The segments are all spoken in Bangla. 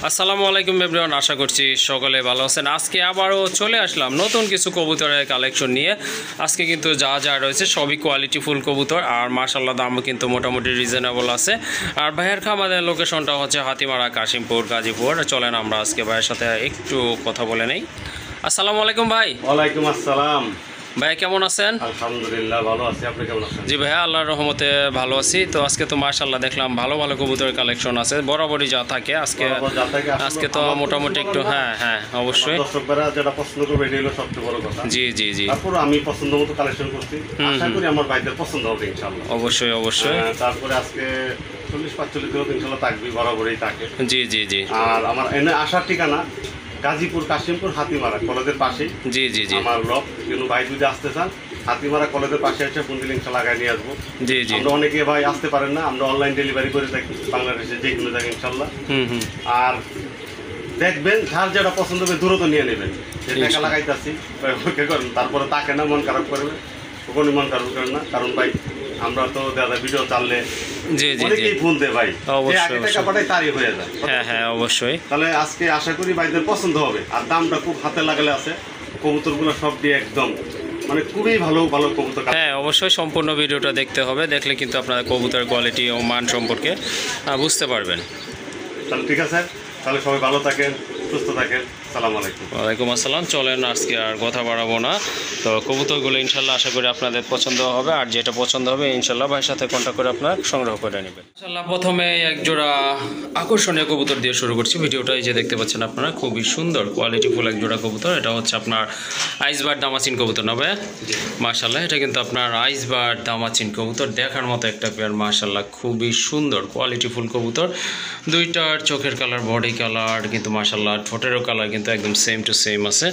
আসসালামু আলাইকুম এভরিওয়ান, আশা করছি সকলে ভালো আছেন। আজকে আবারও চলে আসলাম নতুন কিছু কবুতরের কালেকশন নিয়ে। আজকে কিন্তু যা যা রয়েছে সবই কোয়ালিটি ফুল কবুতর, আর মাশাআল্লাহ দামও কিন্তু মোটামুটি রিজনেবল আছে। আর ভাইয়ের খামারের লোকেশনটা হচ্ছে হাতিমারা, কাশিমপুর, গাজীপুর। চলেন আমরা আজকে ভাইয়ের সাথে একটু কথা বলে নেই। আসসালামু আলাইকুম ভাই। ওয়ালাইকুম আসসালাম। ভাই কেমন আছেন? আলহামদুলিল্লাহ ভালো আছি, আপনি কেমন আছেন? জি ভাইয়া, আল্লাহর রহমতে ভালো আছি। তো আজকে তো মাশাআল্লাহ দেখলাম ভালো ভালো কবুতরের কালেকশন আছে, বরাবরই যা থাকে। আজকে তো মোটামুটি একটু হ্যাঁ অবশ্যই দর্শকরা যেটা পছন্দ করবে এটাই হলো সবচেয়ে বড় কথা। জি জি জি, তারপর আমি পছন্দ মতো কালেকশন করছি, আশা করি আমার ভাইদের পছন্দ হবে ইনশাআল্লাহ। অবশ্যই অবশ্যই। তারপরে আজকে 40-45 কিলো ইনশাআল্লাহ থাকবে, বরাবরই থাকে। জি জি জি। আর আমার এনে আসার ঠিকানা গাজীপুর, কাশিমপুর, হাতিমারা কলেজের পাশে। জি জি জি। আমার লোক কিন্তু ভাই যদি আসতে চান হাতিমারা কলেজের পাশে এসে ফোন দিলে ইনশাআল্লাহ লাগাই নিয়ে আসবো। জি জি। আমরা অনেকে ভাই আসতে পারেন না, আমরা অনলাইন ডেলিভারি করে থাকি বাংলাদেশে যে কোনো জায়গায় ইনশাআল্লাহ। আর দেখবেন যার যেটা পছন্দ হবে দ্রুত নিয়ে নেবেন। যে টাকা লাগাইতেছি করেন, তারপরে তাকে না মন খারাপ করবে, কোনো মন খারাপ করেন না। কারণ ভাই আমরা তো দাদা ভিডিও চাললে জি জি অনেকেই ফোন দেয় ভাই, অবশ্যই টাকা পাঠাই তারই হয়ে যায়। হ্যাঁ অবশ্যই। তাহলে আজকে আশা করি ভাইদের পছন্দ হবে। আর দামটা খুব হাতে লাগালে আছে, কবুতরগুলো সব দিয়ে একদম মানে খুবই ভালো ভালো কবুতর। হ্যাঁ অবশ্যই সম্পূর্ণ ভিডিওটা দেখতে হবে, দেখলে কিন্তু আপনারা কবুতরের কোয়ালিটি ও মান সম্পর্কে বুঝতে পারবেন। তাহলে ঠিক আছে, তাহলে সবাই ভালো থাকেন, সুস্থ থাকেন। সালাম আলাইকুম। ওয়ালাইকুম আসসালাম। চলেন আজকে আর কথা বাড়াবো না। তো কবুতরগুলো ইনশাল্লাহ আশা করি আপনাদের পছন্দ হবে, আর যেটা পছন্দ হবে ইনশাল্লাহ ভাইয়ের সাথে কন্ট্যাক্ট করে আপনার সংগ্রহ করে নেবেন। ইনশাল্লাহ প্রথমে এক জোড়া আকর্ষণীয় কবুতর দিয়ে শুরু করছি ভিডিওটা। এই যে দেখতে পাচ্ছেন আপনারা, খুবই সুন্দর কোয়ালিটি ফুল এক জোড়া কবুতর। এটা হচ্ছে আপনার আইসবার্ড দামাচিন কবুতর না ভাই? মাশাল্লাহ, এটা কিন্তু আপনার আইসবার্ড দামাচিন কবুতর, দেখার মতো একটা পেয়ার। মাশাল্লাহ খুবই সুন্দর কোয়ালিটি ফুল কবুতর। দুইটার চোখের কালার, বডি কালার কিন্তু মাশাল্লাহ, ঠোঁটেরও কালার কিন্তু একদম সেম টু সেম আছে।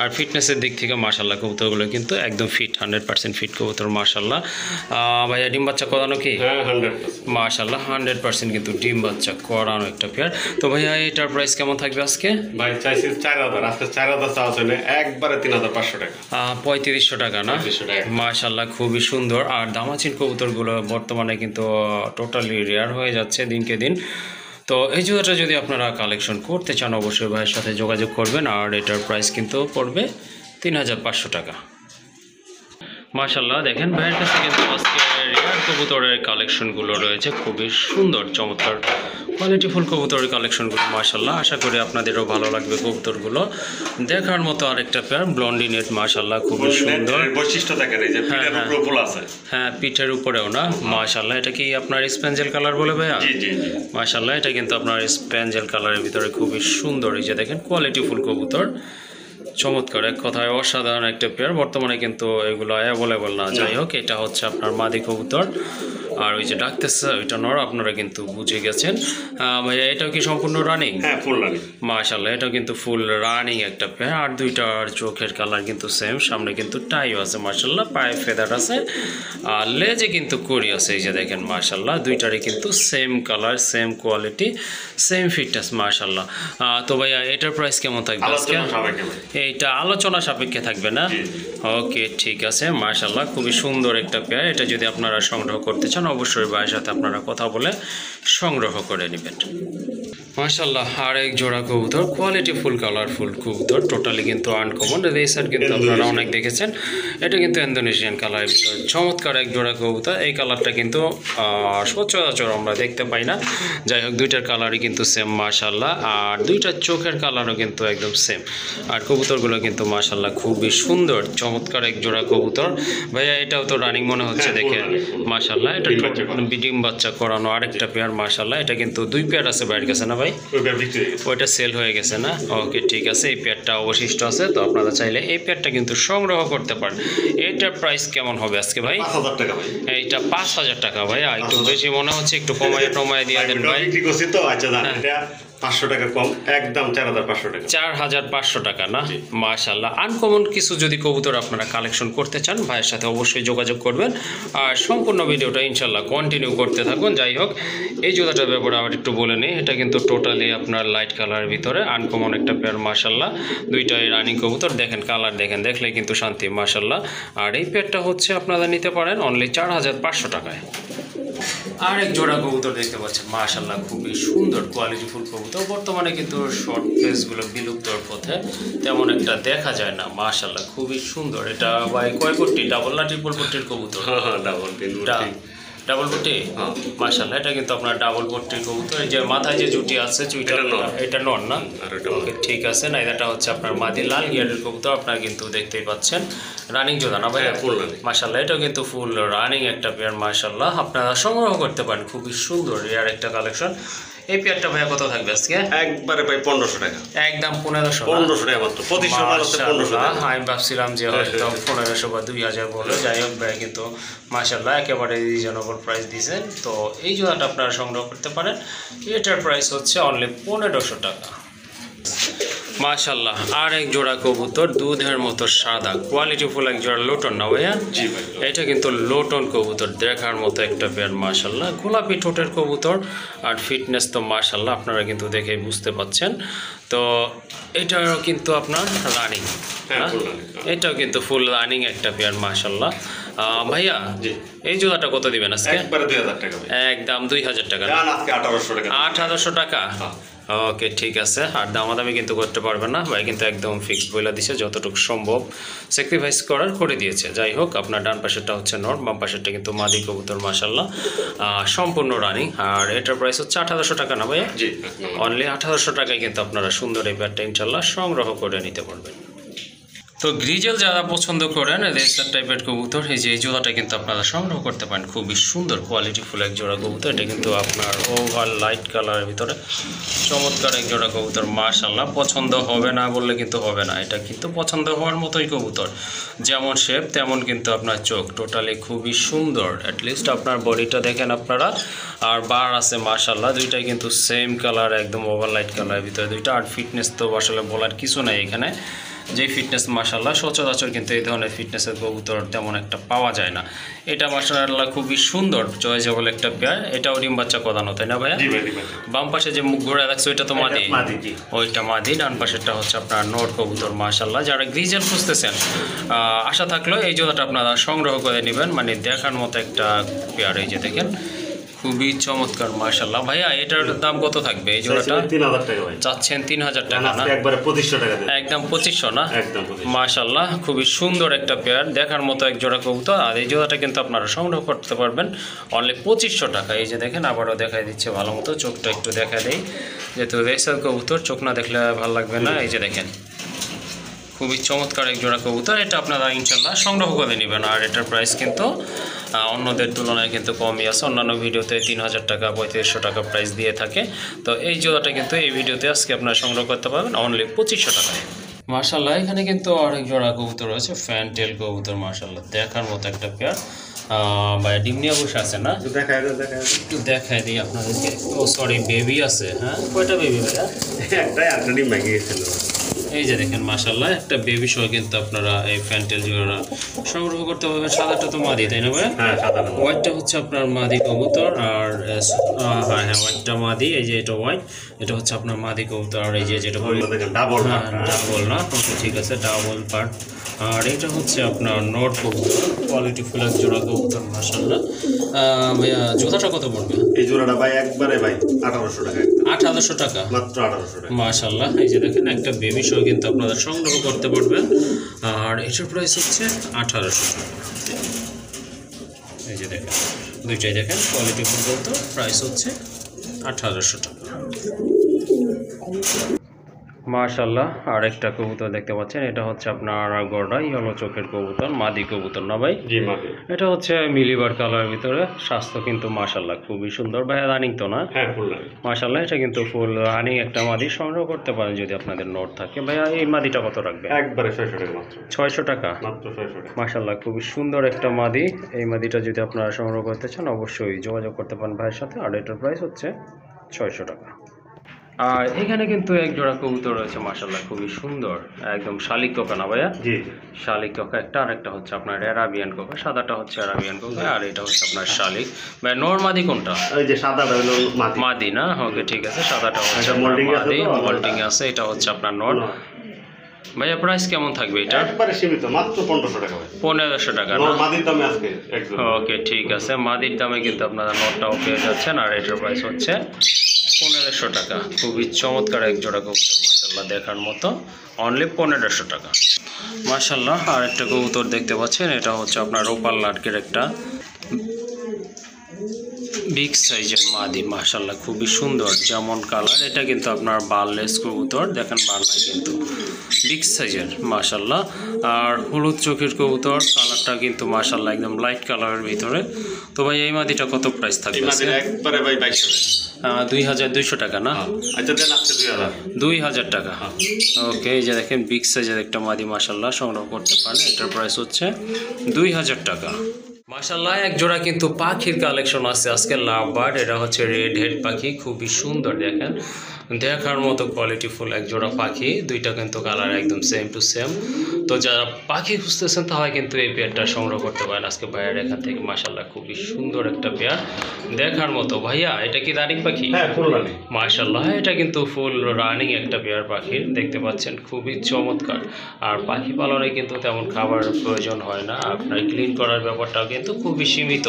আর ফিটনেসের দিক থেকে মাশাল্লাহ কবুতরগুলো কিন্তু একদম ফিট, 100% ফিট কবুতর মাশাল্লাহ। ভাইয়া ডিম বাচ্চা করানো কি? হ্যাঁ 100% মাশাল্লাহ 100% কিন্তু ডিম বাচ্চা করানো একটা পেয়ার। তো ভাইয়া এটার প্রাইস কেমন থাকবে আজকে? ভাই চাইছি 4000, আজকে 4000 চাওয়া চলে, একবারে 3500 টাকা। 3500 টাকা না? 3500 টাকা। মাশাল্লাহ খুবই সুন্দর। আর দামাচিন কবুতরগুলো বর্তমানে কিন্তু টোটালি রেয়ার হয়ে যাচ্ছে দিনকে দিন। তো এই জুতাটা যদি আপনারা কালেকশন করতে চান অবশ্যই ভাইয়ের সাথে যোগাযোগ করবেন। আর এটার প্রাইস কিন্তু পড়বে 3500 টাকা। মাশাল্লাহ দেখেন ভাইয়ের কাছে কিন্তু আজকে রেয়ার কবুতরের কালেকশনগুলো রয়েছে, খুবই সুন্দর চমৎকার কোয়ালিটি ফুল কবুতরের কালেকশনগুলো মাশাল্লাহ। আশা করি আপনাদেরও ভালো লাগবে কবুতরগুলো। দেখার মতো আরেকটা পেয়ার ব্লন্ডিনেট, মাশাল্লাহ খুবই সুন্দর। বৈশিষ্ট্য দেখেন, এই যে পিঠের উপরে ফুল আছে। হ্যাঁ পিঠের উপরেও না? মাশাল্লাহ, এটা কি আপনার স্পেঞ্জেল কালার বলে ভাইয়া? জি জি জি। মাশাল্লাহ, এটা কিন্তু আপনার স্পেঞ্জেল কালারের ভিতরে খুবই সুন্দর। এই যে দেখেন কোয়ালিটি ফুল কবুতর, চমৎকার, এক কথায় অসাধারণ একটা পেয়ার। বর্তমানে কিন্তু এগুলো অ্যাভেলেবল না। যাই হোক, এটা হচ্ছে আপনার মাদি কবুতর। আর ওই যে ডাকতেছে ওইটা নর, আপনারা কিন্তু বুঝে গেছেন। ভাইয়া এটাও কি সম্পূর্ণ রানিং? হ্যাঁ ফুল রানিং। মাশাল্লাহ, এটাও কিন্তু ফুল রানিং একটা পেয়ার। আর দুইটার চোখের কালার কিন্তু সেম, সামনে কিন্তু টাইও আছে মাশাল্লাহ, পায়ে ফেদার আছে, আর লেজে কিন্তু কড়ি আছে। এই যে দেখেন মাশাল্লাহ, দুইটারই কিন্তু same colour, same quality, same fitness মাশাল্লাহ। তো ভাইয়া এটার প্রাইস কেমন থাকবে আজকে? এইটা আলোচনা সাপেক্ষে থাকবে না? ওকে ঠিক আছে। মাশাল্লাহ খুবই সুন্দর একটা পেয়ার। এটা যদি আপনারা সংগ্রহ করতে চান অবশ্যই ভাইয়ের সাথে আপনারা কথা বলে সংগ্রহ করে নেবেন। মাশাল্লাহ আরেক জোড়া কবুতর, কোয়ালিটি ফুল কালারফুল কবুতর, টোটালি কিন্তু আনকমন। রেসার কিন্তু আপনারা অনেক দেখেছেন, এটা কিন্তু ইন্দোনেশিয়ান কালারের ভিতর চমৎকার এক জোড়া কবুতর। এই কালারটা কিন্তু সচরাচর আমরা দেখতে পাই না। যাই হোক, দুইটার কালারই কিন্তু সেম মাশাল্লাহ, আর দুইটার চোখের কালারও কিন্তু একদম সেম। আর কবুতরগুলো কিন্তু মাশাল্লাহ খুবই সুন্দর, চমৎকার এক জোড়া কবুতর। ভাইয়া এটাও তো রানিং মনে হচ্ছে দেখে মাশাল্লাহ। এটা ডিম বাচ্চা করানো আরেকটা পেয়ার মাশাল্লাহ। এটা কিন্তু দুই পেয়ার আছে ভাইয়ের কাছে না ভাই? ওইটা সেল হয়ে গেছে না? ওকে ঠিক আছে, এই পেয়ারটা অবশিষ্ট আছে। তো আপনারা চাইলে এই পেয়ারটা কিন্তু সংগ্রহ করতে পারেন। এইটার প্রাইস কেমন হবে আজকে ভাই? 5000 টাকা ভাই। এইটা 5000 টাকা ভাই, একটু বেশি মনে হচ্ছে, একটু কমায় দিয়ে দেন ভাই। বিক্রি করছি তো, আচ্ছা জান এটা 500 টাকা কম, একদম 4500 টাকা। 4500 টাকা না? মাশাল্লাহ, আনকমন কিছু যদি কবুতর আপনারা কালেকশন করতে চান ভাইয়ের সাথে অবশ্যই যোগাযোগ করবেন। আর সম্পূর্ণ ভিডিওটা ইনশাল্লাহ কন্টিনিউ করতে থাকুন। যাই হোক, এই জুতাটার ব্যাপারে আবার একটু বলে নিই, এটা কিন্তু টোটালি আপনার লাইট কালারের ভিতরে আনকমন একটা পেয়ার মাশাল্লাহ। দুইটাই রানিং কবুতর, দেখেন কালার দেখেন, দেখলে কিন্তু শান্তি মাশাল্লাহ। আর এই পেয়ারটা হচ্ছে আপনারা নিতে পারেন অনলি 4500 টাকায়। আরেক জোড়া কবুতর দেখতে পাচ্ছেন মাশাআল্লাহ, খুবই সুন্দর কোয়ালিটিফুল কবুতর। বর্তমানে কিন্তু শর্ট ফেসগুলো বিলুপ্তর পথে, তেমন একটা দেখা যায় না। মাশাআল্লাহ খুবই সুন্দর। এটা ভাই কয় পট্টি, ডাবল না ট্রিপল পট্টির কবুতর? ডাবল পট্টি। মাশাআল্লাহ, এটা কিন্তু আপনার ডাবল পট্টির কবুতর। এই যে মাথায় যে জুটি আছে চুইটা, এটা নর না? ওকে ঠিক আছে। না, এটা হচ্ছে আপনার মাদি লাল গিয়ারের কবুতর। আপনারা কিন্তু দেখতেই পাচ্ছেন রানিং জোড়া না ভাই? মাশাআল্লাহ, এটাও কিন্তু ফুল রানিং একটা পেয়ার। মাশাআল্লাহ, আপনারা সংগ্রহ করতে পারেন, খুবই সুন্দর রেয়ার একটা কালেকশন। এই পেয়ারটা ভাইয়া কত থাকবে আজকে? একবারে ভাই 1500 টাকা, একদম 1500 টাকা মাত্র। 2500 টাকা। আমি ভাবছিলাম যে হয়তো 1500 বা 2000 বলে। যাই হোক ভাই কিন্তু মাশাআল্লাহ একেবারে রিজনেবল প্রাইস দিয়েছেন। তো এই জোড়াটা আপনারা সংগ্রহ করতে পারেন। এটার প্রাইস হচ্ছে অনলি 1500 টাকা। মাশাআল্লাহ, আর এক জোড়া কবুতর দুধের মতো সাদা কোয়ালিটিফুল এক জোড়া লোটন না ভাইয়া? জি ভাই, এটা কিন্তু লোটন কবুতর, দেখার মতো একটা পেয়ার। মাশাআল্লাহ, গোলাপি ঠোঁটের কবুতর আর ফিটনেস তো মাশাআল্লাহ আপনারা কিন্তু দেখেই বুঝতে পাচ্ছেন। তো এটাও কিন্তু আপনার রানিং, এটাও কিন্তু ফুল রানিং একটা পেয়ার। মাশাআল্লাহ ভাইয়া, এই জোড়াটা কত দিবেন আজকে? একবারে 2000 টাকা ভাই, একদম 2000 টাকা। আজকে 1800 টাকা। 1800 টাকা, ওকে ঠিক আছে। আর দামাদামি কিন্তু করতে পারবেন না ভাই, কিন্তু একদম ফিক্সড বলে দিছে, যতটুকু সম্ভব স্যাক্রিফাইস করার করে দিয়েছে। যাই হোক, আপনার ডান পাশেরটা হচ্ছে নর, বাম পাশেরটা কিন্তু মাদি কবুতর। মাশাআল্লাহ সম্পূর্ণ রানিং। আর এটার প্রাইস হচ্ছে 1800 টাকা না ভাইয়া? জি, অনলি 1800 টাকায় কিন্তু আপনারা সুন্দর এই পেয়ারটা ইনশাল্লাহ সংগ্রহ করে নিতে পারবেন। তো গ্রিজেল যারা পছন্দ করেন রেসার টাইপের কবুতর, এই যে এই জোড়াটা কিন্তু আপনারা সংগ্রহ করতে পারেন। খুবই সুন্দর কোয়ালিটিফুল এক জোড়া কবুতর। এটা কিন্তু আপনার ওভার লাইট কালারের ভিতরে চমৎকার এক জোড়া কবুতর। মাশাআল্লাহ, পছন্দ হবে না বললে কিন্তু হবে না, এটা কিন্তু পছন্দ হওয়ার মতোই কবুতর। যেমন শেপ তেমন কিন্তু আপনার চোখ, টোটালি খুবই সুন্দর। অ্যাটলিস্ট আপনার বডিটা দেখেন আপনারা, আর বার আছে মাশাআল্লাহ, দুইটাই কিন্তু সেম কালার, একদম ওভার লাইট কালারের ভিতরে দুইটা। আর ফিটনেস তো আসলে বলার কিছু নাই এখানে, যে ফিটনেস মাশাআল্লাহ সচরাচর কিন্তু এই ধরনের ফিটনেসের কবুতর তেমন একটা পাওয়া যায় না। এটা মাশাআল্লাহ খুবই সুন্দর চয়েজেবল একটা পেয়ার। এটাও ডিম বাচ্চা করানো, তাই না ভাইয়া? বাম পাশে যে মুখ ঘুরে রাখছে ওইটা তো মাদি, ওইটা মাদি। ডান পাশেরটা হচ্ছে আপনার নর কবুতর। মাশাআল্লাহ, যারা গ্রিজেল খুঁজতেছেন আশা থাকলো এই জোড়াটা আপনারা সংগ্রহ করে নেবেন, মানে দেখার মতো একটা পেয়ার। এই যে দেখেন খুবই চমৎকার। মাশাআল্লাহ ভাইয়া, এটার দাম কত থাকবে এই জোড়াটা? 3000 টাকা ভাই। চাচ্ছেন 3000 টাকা না? একবারে 2500 টাকা দেন। একদম 2500 না? একদম 2500। মাশাআল্লাহ, খুবই সুন্দর একটা পেয়ার, দেখার মতো এক জোড়া কবুতর। আর এই জোড়াটা কিন্তু আপনারা সংগ্রহ করতে পারবেন অনলি 2500 টাকা। এই যে দেখেন, আবারও দেখাই দিচ্ছে ভালো মতো, চোখটা একটু দেখা দেই, যেহেতু রেসার কবুতর চোখ না দেখলে ভালো লাগবে না। এই যে দেখেন খুবই চমৎকার এক জোড়া কবুতর, এটা আপনারা ইনশাল্লাহ সংগ্রহ করে নেবেন। আর এটার প্রাইস কিন্তু অন্যদের তুলনায় কিন্তু কমই আছে। অন্যান্য ভিডিওতে 3000 টাকা 3500 টাকা প্রাইস দিয়ে থাকে। তো এই জোড়াটা কিন্তু এই ভিডিওতে আজকে আপনারা সংগ্রহ করতে পারবেন অনলি 2500 টাকায়। মাশাআল্লাহ, এখানে কিন্তু অনেক জোড়া কবুতর রয়েছে, ফ্যানটেল কবুতর। মাশাআল্লাহ, দেখার মতো একটা পেয়ার। ভাই ডিম নিয়ে বসে আছে না? একটু দেখাই দিই আপনাদেরকে। ও সরি, বেবি আছে। হ্যাঁ, কয়টা বেবি ভাইয়া? একটাই, একটা ডিম ভেঙে গেছিল। এই যে দেখেন মাশাআল্লাহ, একটা বেবি সহ কিন্তু আপনারা এই ফ্যান্টেল জোড়া সংগ্রহ করতে পারবেন। সাদাটা তো মাদি, তাই না ভাই? হ্যাঁ, সাদা। হোয়াইটটা হচ্ছে আপনার মাদি কবুতর। আর হ্যাঁ, হোয়াইটটা মাদি। এই যে এটা হোয়াইট, এটা হচ্ছে আপনার মাদি কবুতর। আর এই যে যেটা ডাবল না, ঠিক আছে, ডাবল পার্ট। আর এটা হচ্ছে আপনার নট কবুতর, কোয়ালিটি ফুল এক জোড়া কবুতর। মাশাআল্লাহ ভাইয়া, জোড়াটা কত পড়বে এই জোড়াটা? ভাই একবারে ভাই 1800 টাকা। 1800 টাকা মাত্র 1800 টাকা। মাশাআল্লাহ, এই যে দেখেন একটা বেবি সহ কিন্তু আপনারা সংগ্রহ করতে পারবেন। আর এটার প্রাইস হচ্ছে 1800 টাকা। এই যে দেখেন দুইটাই দেখেন কোয়ালিটি ফুল কবুতর, প্রাইস হচ্ছে 1800 টাকা। মাশাআল্লাহ, আরেকটা কবুতর দেখতে পাচ্ছেন, এটা হচ্ছে আপনার গড়া ইয়েলো চোখের কবুতর, মাদি কবুতর না ভাই? জি, মাদি। এটা হচ্ছে মিলিবার কালারের ভিতরে, স্বাস্থ্য কিন্তু মাশাআল্লাহ খুবই সুন্দর। ভাইয়া রানিং তো না? হ্যাঁ, ফুল রানিং। মাশাআল্লাহ, এটা কিন্তু ফুল রানিং একটা মাদি, সংগ্রহ করতে পারেন যদি আপনাদের নোট থাকে। ভাইয়া এই মাদিটা কত রাখবে? একবারে 600 টাকা মাত্র। 600 টাকা? মাত্র 600 টাকা। মাশাআল্লাহ, খুবই সুন্দর একটা মাদি। এই মাদিটা যদি আপনারা সংগ্রহ করতে চান অবশ্যই যোগাযোগ করতে পারেন ভাইয়ের সাথে। আর এটার প্রাইস হচ্ছে 600 টাকা। আর এখানে কিন্তু এক জোড়া কবুতর রয়েছে মাশাআল্লাহ, খুবই সুন্দর, একদম শালিক কোকা না ভাইয়া? জি, শালিক কোকা একটা, আর একটা হচ্ছে আপনার অ্যারাবিয়ান কোকা। সাদাটা হচ্ছে অ্যারাবিয়ান কোকা, আর এটা হচ্ছে আপনার শালিক। ভাই নর মাদি কোনটা? ওই যে সাদাটা হলো মাদি। মাদি না? ওকে ঠিক আছে, সাদাটা হচ্ছে মোল্ডিং মাদি, মোল্ডিং আছে। এটা হচ্ছে আপনার নর। ভাইয়া প্রাইস কেমন থাকবে এটা? একবারে সীমিত, মাত্র 1500 টাকা ভাই। 1500 টাকা না? মাদির দামে আজকে একদম। ওকে ঠিক আছে, মাদির দামে কিন্তু আপনারা নটটাও পেয়ে যাচ্ছেন। আর এটার প্রাইস হচ্ছে 1500 টাকা। খুবই চমৎকার এক জোড়া কবুতর মাশাআল্লাহ, দেখার মতো, অনলি 1500 টাকা মাশাআল্লাহ। আর একটা কবুতর দেখতে পাচ্ছেন, এটা হচ্ছে আপনার রোপাল লাটকের একটা বিগ সাইজের মাদি মাশাআল্লাহ, খুবই সুন্দর, যেমন কালার। এটা কিন্তু আপনার বারলেস কবুতর, দেখেন বার নাই কিন্তু, বিগ সাইজের মাশাআল্লাহ। আর হলুদ চোখের কবুতর, কালারটা কিন্তু মাশাআল্লাহ একদম লাইট কালারের ভিতরে। তো ভাই এই মাদিটা কত প্রাইস থাকবে? একবারে ভাই 2200 টাকা। 2200 টাকা না? আচ্ছা দেন আজকে 2000 টাকা। ওকে, এই যে দেখেন বিগ সাইজের একটা মাদি মাশাআল্লাহ, সংগ্রহ করতে পারেন। এটার প্রাইস হচ্ছে 2000 টাকা মাশাআল্লাহ। এক জোড়া কিন্তু পাখির কালেকশন আছে আজকে, লাভ বার্ড। এটা হচ্ছে রেড হেড পাখি, খুবই সুন্দর, দেখেন দেখার মতো কোয়ালিটিফুল এক জোড়া পাখি। দুইটা কিন্তু কালার একদম সেম টু সেম। তো যারা পাখি খুঁজতেছেন তারা কিন্তু এই পেয়ারটা সংগ্রহ করতে পারেন আজকে ভাইয়ার এখান থেকে মাশাআল্লাহ, খুবই সুন্দর একটা পেয়ার দেখার মতো। ভাইয়া এটা কি রানিং পাখি? হ্যাঁ ফুল রানিং মাশাআল্লাহ, এটা কিন্তু ফুল রানিং একটা পেয়ার পাখির, দেখতে পাচ্ছেন খুবই চমৎকার। আর পাখি পালনে কিন্তু তেমন খাবার প্রয়োজন হয় না, আপনার ক্লিন করার ব্যাপারটাও কিন্তু খুবই সীমিত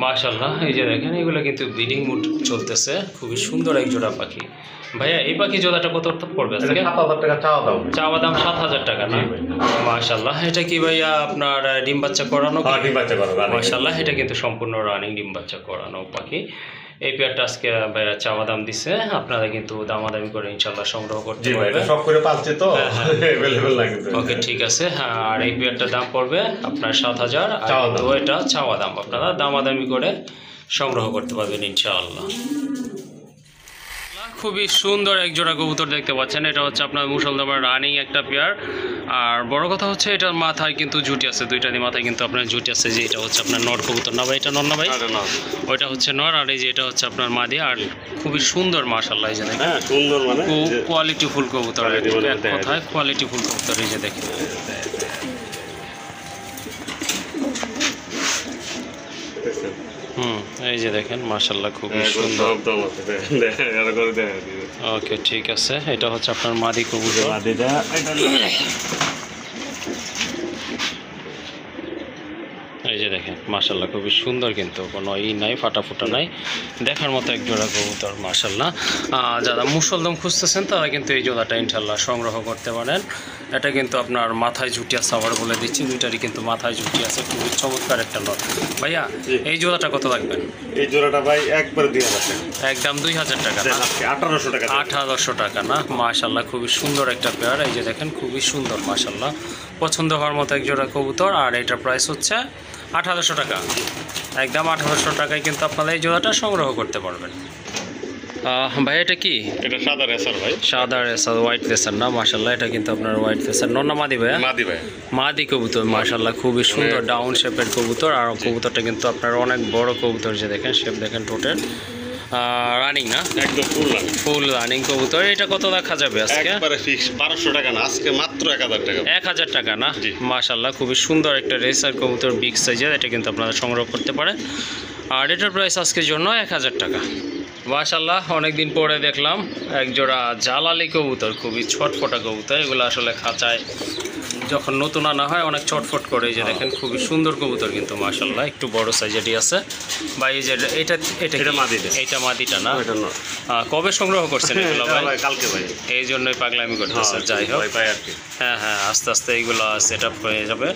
মাশাআল্লাহ। এই যে দেখেন এগুলো কিন্তু ব্রিডিং মুড চলতেছে, খুবই সুন্দর এক জোড়া পাখি। ভাইয়া এই পাখি জোড়াটা কত পড়বে আজকে? 7000 টাকা চাওয়া দাম। চাওয়া দাম 7000 টাকা না? মাশাআল্লাহ। এটা কি ভাইয়া আপনার ডিম বাচ্চা করানো? ডিম বাচ্চা করানো মাশাআল্লাহ, এটা কিন্তু সম্পূর্ণ রানিং ডিম বাচ্চা করানো পাখি। এই পেয়ারটা আজকে ভাইয়া চাওয়া দাম দিচ্ছে, আপনারা কিন্তু দামাদামি করে ইনশাআল্লাহ সংগ্রহ করতে পারবেন। সব করে পালছে তো अवेलेबल না কিন্তু। ওকে ঠিক আছে। হ্যাঁ, আর এই পেয়ারটার দাম পড়বে আপনার 7000, আর এটা চাওয়া দাম, আপনারা দামাদামি করে সংগ্রহ করতে পারবেন ইনশাআল্লাহ। খুবই সুন্দর এক জোড়া কবুতর দেখতে পাচ্ছেন, এটা হচ্ছে আপনার মুসলধামের রানিং একটা পেয়ার। আর বড় কথা হচ্ছে এটার মাথায় কিন্তু জুটি আছে, দুইটা মাথায় কিন্তু আপনার জুটি আছে। যে এটা হচ্ছে আপনার নর কবুতর না ভাই? এটা নর না ভাই? ওইটা হচ্ছে নর, আর এই যে এটা হচ্ছে আপনার মাদি। আর খুবই সুন্দর মাশাআল্লাহ, এই যে দেখেন। হ্যাঁ সুন্দর, মানে কোয়ালিটিফুল কবুতর, এক কথায় কোয়ালিটিফুল কবুতর। এই যে দেখেন এই যে দেখেন মাশাআল্লাহ, খুবই সুন্দর। ওকে ঠিক আছে, এটা হচ্ছে আপনার মাদি কবুতর। এই যে দেখেন মাশাআল্লাহ, খুবই সুন্দর, কিন্তু কোনো নাই, ফাটাফুটা নাই, দেখার মতো এক জোড়া কবুতর মাশাআল্লাহ। যারা মুসলদম খুঁজতেছেন তারা কিন্তু এই জোড়াটা ইনশাআল্লাহ সংগ্রহ করতে পারেন। এটা কিন্তু আপনার মাথায় জুটি আছে, আবার বলে দিচ্ছি, দুইটারই কিন্তু মাথায় জুটি আছে, খুবই চমৎকার একটা নট। ভাইয়া এই জোড়াটা কত রাখবেন? এই জোড়াটা ভাই একবার 2000 টাকা, একদম 2000 টাকা। 1800 টাকা। 1800 টাকা না? মাশাআল্লাহ, খুবই সুন্দর একটা পেয়ার। এই যে দেখেন খুবই সুন্দর মাশাআল্লাহ, পছন্দ হওয়ার মতো এক জোড়া কবুতর। আর এটার প্রাইস হচ্ছে 1800 টাকা, একদম 1800 টাকায় কিন্তু আপনারা এই জোড়াটা সংগ্রহ করতে পারবেন। ভাই এটা কি? এটা সাদা রেসার ভাই। সাদা রেসার, হোয়াইট রেসার না? মাশাআল্লাহ, এটা কিন্তু আপনার হোয়াইট রেসার। নন্না মাদি ভাই? মাদি ভাই। মাদি কবুতর মাশাআল্লাহ, খুবই সুন্দর ডাউন শেপের কবুতর। আর কবুতরটা কিন্তু আপনার অনেক বড় কবুতর, যে দেখেন শেপ দেখেন টোটাল রানিং না? একদম ফুল রানিং কবুতর। এটা কত রাখা যাবে আজকে? একবারে ফিক্স 1200 টাকা না, আজকে মাত্র 1000 টাকা। 1000 টাকা না? মাশাআল্লাহ, খুবই সুন্দর একটা রেসার কবুতর, বিগ সাইজের। এটা কিন্তু আপনারা সংগ্রহ করতে পারেন। আর এটার প্রাইস আজকের জন্য 1000 টাকা মাশাআল্লাহ। অনেকদিন পরে দেখলাম এক জোড়া জালালি কবুতর, খুবই ছটফটা কবুতর। এগুলো আসলে খাঁচায় যখন নতুন আনা হয় অনেক ছটফট করে। যে দেখেন খুবই সুন্দর কবুতর কিন্তু মাশাআল্লাহ, একটু বড় সাইজেরই আছে। বা এই যে এটা মাদিটা, এটা মাদিটা না? কবে সংগ্রহ করছেন এগুলো ভাই? কালকে ভাই। এই জন্যই পাগলামি করতেছে। যাই হোক, হ্যাঁ হ্যাঁ, আস্তে আস্তে এইগুলো সেট আপ হয়ে যাবে।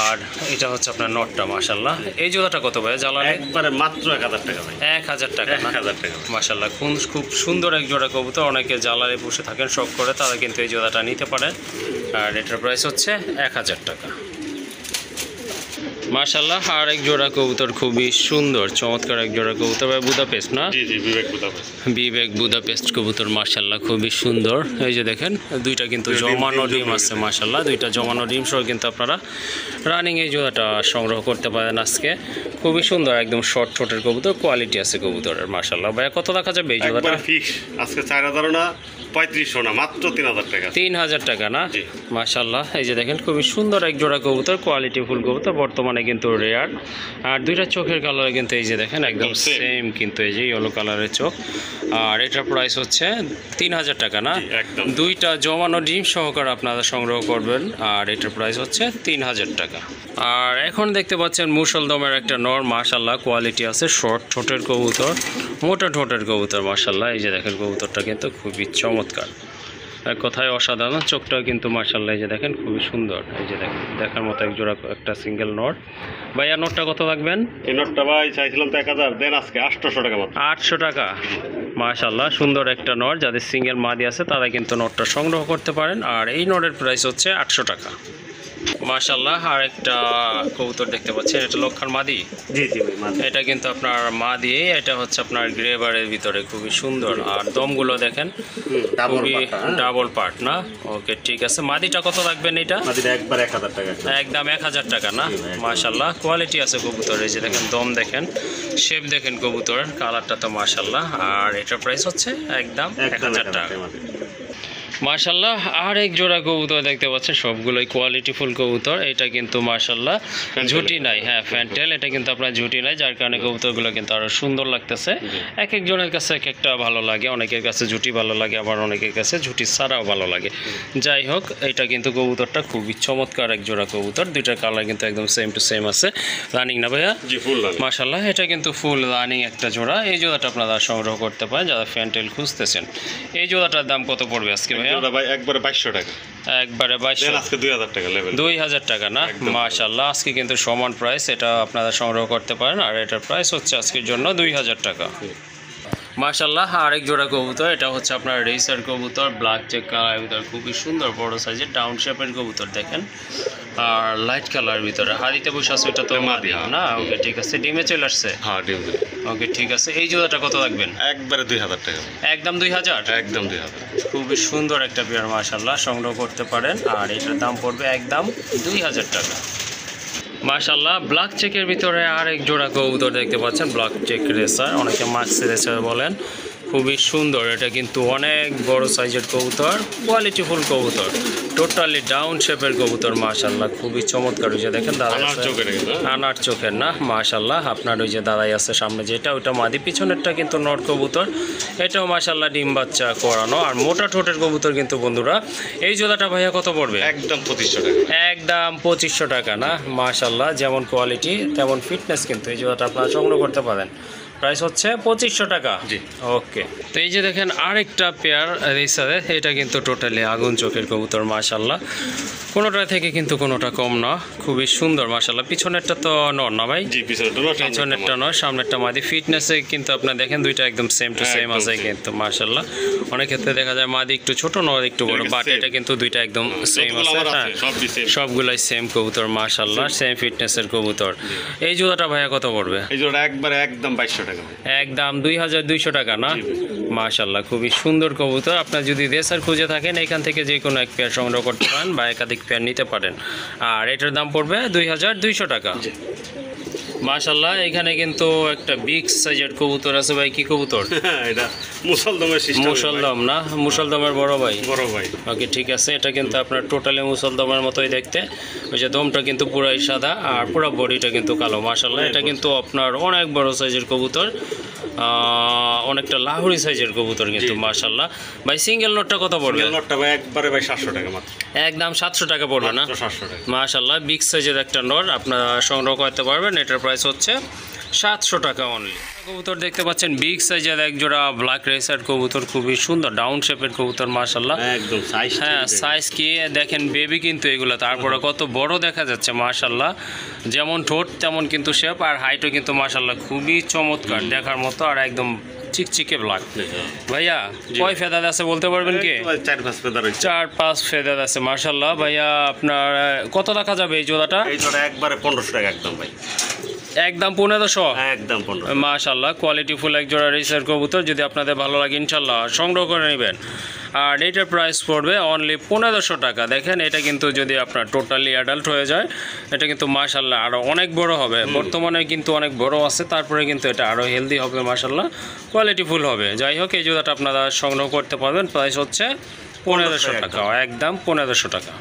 আর এটা হচ্ছে আপনার নটটা মাশাআল্লাহ। এই জোড়াটা কত ভাই জালালি? একবারে মাত্র 1000 টাকা ভাই। 1000 টাকা না? 1000 টাকা মাশাআল্লাহ, খুব সুন্দর এক জোড়া কবুতর। অনেকে জালালি পুষে থাকেন শখ করে, তারা কিন্তু এই জোড়াটা নিতে পারেন। আর এটার প্রাইস হচ্ছে 1000 টাকা মাশাআল্লাহ। আর এক জোড়া কবুতর, খুবই সুন্দর চমৎকার এক জোড়া কবুতর ভাই, বুদাপেস্ট না? জি জি, বিবেক বুদাপেস্ট। বিবেক বুদাপেস্ট কবুতর মাশাআল্লাহ, খুবই সুন্দর। এই যে দেখেন দুইটা কিন্তু জমানো ডিম আছে মাশাআল্লাহ, দুইটা জমানো ডিম সহ কিন্তু আপনারা রানিং এই জোড়াটা সংগ্রহ করতে পারেন আজকে। খুবই সুন্দর, একদম শর্ট ছোটের কবুতর, কোয়ালিটি আছে কবুতরের মাশাআল্লাহ। ভাই কত রাখা যাবে এই জোড়াটা? ফিক্স আজকে 4000 না, 3500 না, মাত্র 3000 টাকা। 3000 টাকা না? মাশাআল্লাহ। এই যে দেখেন খুবই সুন্দর এক জোড়া কবুতর, কোয়ালিটি ফুল কবুতর। বর্তমানে কিন্তু রেয়ার। আর দুইটা চোখের কালার কিন্তু এই যে দেখেন একদম সেম কিন্তু এই যে ইয়েলো কালারের চোখ। আর এটার প্রাইস হচ্ছে 3000 টাকা না, দুইটা জমানো ডিম সহকারে আপনারা সংগ্রহ করবেন। আর এটার প্রাইস হচ্ছে 3000 টাকা। আর এখন দেখতে পাচ্ছেন মুসলদমের একটা নর, মাশাল্লাহ কোয়ালিটি আছে, শর্ট ঠোঁটের কবুতর, মোটা ঠোঁটের কবুতর মাশাল্লাহ। এই যে দেখেন কবুতরটা কিন্তু খুবই চমৎকার, এক কথায় অসাধারণ। চোখটাও কিন্তু মাশাল্লাহ এই যে দেখেন খুবই সুন্দর। এই যে দেখেন দেখার মতো এক জোড়া একটা সিঙ্গেল নর। ভাইয়া নটটা কত রাখবেন? এই নটটা ভাই চাইছিলাম তো 1000, দেন আজকে 800 টাকা মাত্র। 800 টাকা মাশাল্লাহ, সুন্দর একটা নর। যাদের সিঙ্গেল মাদি আছে তারা কিন্তু নটটা সংগ্রহ করতে পারেন। আর এই নরের প্রাইস হচ্ছে 800 টাকা মাশাল্লাহ। আর একটা কবুতর দেখতে পাচ্ছেন, এটা লক্ষার মাদি। জি জি ভাই মাদি। এটা কিন্তু আপনার মাদি, এটা হচ্ছে আপনার গ্রেবারের ভিতরে খুবই সুন্দর। আর দমগুলো দেখেন খুবই ডাবল পার্ট না। ওকে ঠিক আছে, মাদিটা কত রাখবেন? এটা মাদিটা একবার 1000 টাকা, একদম 1000 টাকা না। মাশাল্লাহ কোয়ালিটি আছে কবুতর। এই যে দেখেন দম দেখেন, শেপ দেখেন কবুতরের, কালারটা তো মাশাল্লাহ। আর এটার প্রাইস হচ্ছে একদম 1000 টাকা মাশাল্লাহ। আর এক জোড়া কবুতর দেখতে পাচ্ছেন, সবগুলোই কোয়ালিটি ফুল কবুতর। এটা কিন্তু মাশাল্লাহ ঝুটি নাই, হ্যাঁ ফ্যান্টেল, এটা কিন্তু আপনার ঝুটি নাই, যার কারণে কবুতরগুলো কিন্তু আরো সুন্দর লাগতেছে। এক একজনের কাছে এক একটা ভালো লাগে, অনেকের কাছে ঝুটি ভালো লাগে, আবার অনেকের কাছে ঝুটি ছাড়াও ভালো লাগে। যাই হোক, এটা কিন্তু কবুতরটা খুবই চমৎকার এক জোড়া কবুতর। দুইটার কালার কিন্তু একদম সেম টু সেম আছে। রানিং না ভাইয়া? জি ফুল রানিং মাশাল্লাহ। এটা কিন্তু ফুল রানিং একটা জোড়া। এই জোড়াটা আপনারা সংগ্রহ করতে পারেন যারা ফ্যান্টেল খুঁজতেছেন। এই জোড়াটার দাম কত পড়বে আজকে ভাইয়া? ভাই একবারে 2200 টাকা, একবারে 2200, আজকে 2000 টাকা লেভেল। 2000 টাকা না মাশাল্লাহ। আজকে কিন্তু সমান প্রাইস, এটা আপনারা সংগ্রহ করতে পারেন। আর এটার প্রাইস হচ্ছে আজকের জন্য 2000 টাকা মাশাল্লাহ। আরেক জোড়া কবুতর, এটা হচ্ছে আপনার রেসার কবুতর, ব্ল্যাক চেক কালার ভিতরে খুবই সুন্দর বড় সাইজের ডাউন শেপের কবুতর দেখেন। আর লাইট কালার ভিতরে হাড়িতে বসে আছে, এটা তো মাদি না। ওকে ঠিক আছে, ডিমে চলে আসছে। হ্যাঁ ডিম। ওকে ঠিক আছে, এই জোড়াটা কত রাখবেন? একবারে 2000 টাকা, একদম 2000, একদম 2000। খুবই সুন্দর একটা পেয়ার মাশাল্লাহ, সংগ্রহ করতে পারেন। আর এটার দাম পড়বে একদম 2000 টাকা মাশাল্লাহ। ব্ল্যাক চেকের ভিতরে আর এক জোড়া কবুতর দেখতে পাচ্ছেন, ব্ল্যাক চেক রেসার, অনেকে মাক্সি রেসার বলেন, খুবই সুন্দর। এটা কিন্তু অনেক বড় সাইজের কবুতর, কোয়ালিটি ফুল কবুতর, টোটালি ডাউন শেপের কবুতর মাশাল্লাহ, খুবই চমৎকার। ওই যে দেখেন দাদা আনার চোখের না মাশাল্লাহ। আপনার ওই যে দাদাই আছে সামনে যেটা, ওইটা মাদি, পিছনেরটা কিন্তু নট কবুতর, এটাও মাশাল্লাহ ডিম বাচ্চা করানো। আর মোটা ঠোঁটের কবুতর কিন্তু বন্ধুরা। এই জোড়াটা ভাইয়া কত পড়বে? একদম 2500 টাকা, একদম 2500 টাকা না মাশাল্লাহ। যেমন কোয়ালিটি তেমন ফিটনেস কিন্তু এই জোড়াটা আপনারা সংগ্রহ করতে পারেন। প্রাইস হচ্ছে 2500 টাকা। জি ওকে। তো এই যে দেখেন আরেকটা পেয়ার রেসারের, এটা কিন্তু টোটালি আগুন চোখের কবুতর মাশাল্লাহ, কোনোটা থেকে কিন্তু কোনোটা কম না, খুবই সুন্দর মাশাল্লাহ। পিছনেরটা তো নর না ভাই? জি পিছনেরটা নয়, সামনেরটা মাদি। ফিটনেসে কিন্তু আপনার দেখেন দুইটা একদম সেম টু সেম আছে কিন্তু মাশাল্লাহ। অনেক ক্ষেত্রে দেখা যায় মাদি একটু ছোট, নর একটু বড়, বাট এটা কিন্তু দুইটা একদম সেম আছে। হ্যাঁ সবগুলাই সেম কবুতর মাশাল্লাহ, সেম ফিটনেসের কবুতর। এই জোড়াটা ভাইয়া কত পড়বে? এই জোড়া একবারে একদম 2200 টাকা, একদম 2200 টাকা না মাশাল্লাহ, খুবই সুন্দর কবুতর। আপনার যদি রেসার খুঁজে থাকেন এখান থেকে যে কোনো এক পেয়ার সংগ্রহ করতে পারেন বা একাধিক পেয়ার নিতে পারেন। আর এটার দাম পড়বে 2200 টাকা মাশাল্লাহ। এখানে কিন্তু একটা বিগ সাইজের কবুতর আছে ভাই, কি কবুতর? এটা মুসলদমের সিস্টেম। মুসলদম না, মুসলদমের বড় ভাই। বড় ভাই। ওকে ঠিক আছে, এটা কিন্তু আপনার টোটালি মুসলদমের মতোই দেখতে। ওই যে দমটা কিন্তু পুরাই সাদা আর পুরো বডিটা কিন্তু কালো মাশাল্লাহ। এটা কিন্তু আপনার অনেক বড় সাইজের কবুতর, অনেকটা লাহোরি সাইজের কবুতর কিন্তু মাশাল্লাহ। ভাই সিঙ্গেল নোটটা কত পড়বে? সিঙ্গেল নোটটা ভাই একবারে ভাই 700 টাকা মাত্র, একদম 700 টাকা পড়বে না? 700 টাকা মাশাল্লাহ, বিগ সাইজের একটা নট আপনারা সংগ্রহ করতে পারবেন। এটার প্রাইস হচ্ছে 700 টাকা অনলি। কবুতর দেখতে পাচ্ছেন বিগ সাইজের এক জোড়া ব্ল্যাক রেসার কবুতর, খুবই সুন্দর ডাউন শেপের কবুতর মাশাল্লাহ। একদম সাইজ, হ্যাঁ সাইজ কি দেখেন, বেবি কিন্তু এগুলো, তারপরে কত বড় দেখা যাচ্ছে মাশাল্লাহ। যেমন ঠোঁট তেমন কিন্তু শেপ, আর হাইটও কিন্তু মাশাল্লাহ খুবই চমৎকার দেখার মতো, আর একদম চিকচিকে ব্ল্যাক। ভাইয়া কয় ফেদার আছে বলতে পারবেন কি? 4-5 ফেদার, 4-5 ফেদার আছে মাশাল্লাহ। ভাইয়া আপনার কত টাকা যাবে এই জোড়াটা? এই জোড়া একবারে 1500 টাকা একদম ভাই, একদম 1500, একদম 1500 মাশাল্লাহ। কোয়ালিটি ফুল এক জোড়া রেসার কবুতর, যদি আপনাদের ভালো লাগে ইনশাল্লাহ সংগ্রহ করে নেবেন। আর এটার প্রাইস পড়বে অনলি 1500 টাকা। দেখেন এটা কিন্তু যদি আপনার টোটালি অ্যাডাল্ট হয়ে যায়, এটা কিন্তু মাশাল্লাহ আরও অনেক বড় হবে। বর্তমানে কিন্তু অনেক বড় আছে, তারপরে কিন্তু এটা আরও হেলদি হবে মাশাল্লাহ, কোয়ালিটি ফুল হবে। যাই হোক, এই জোড়াটা আপনারা সংগ্রহ করতে পারবেন। প্রাইস হচ্ছে 1500 টাকা, একদম 1500 টাকা।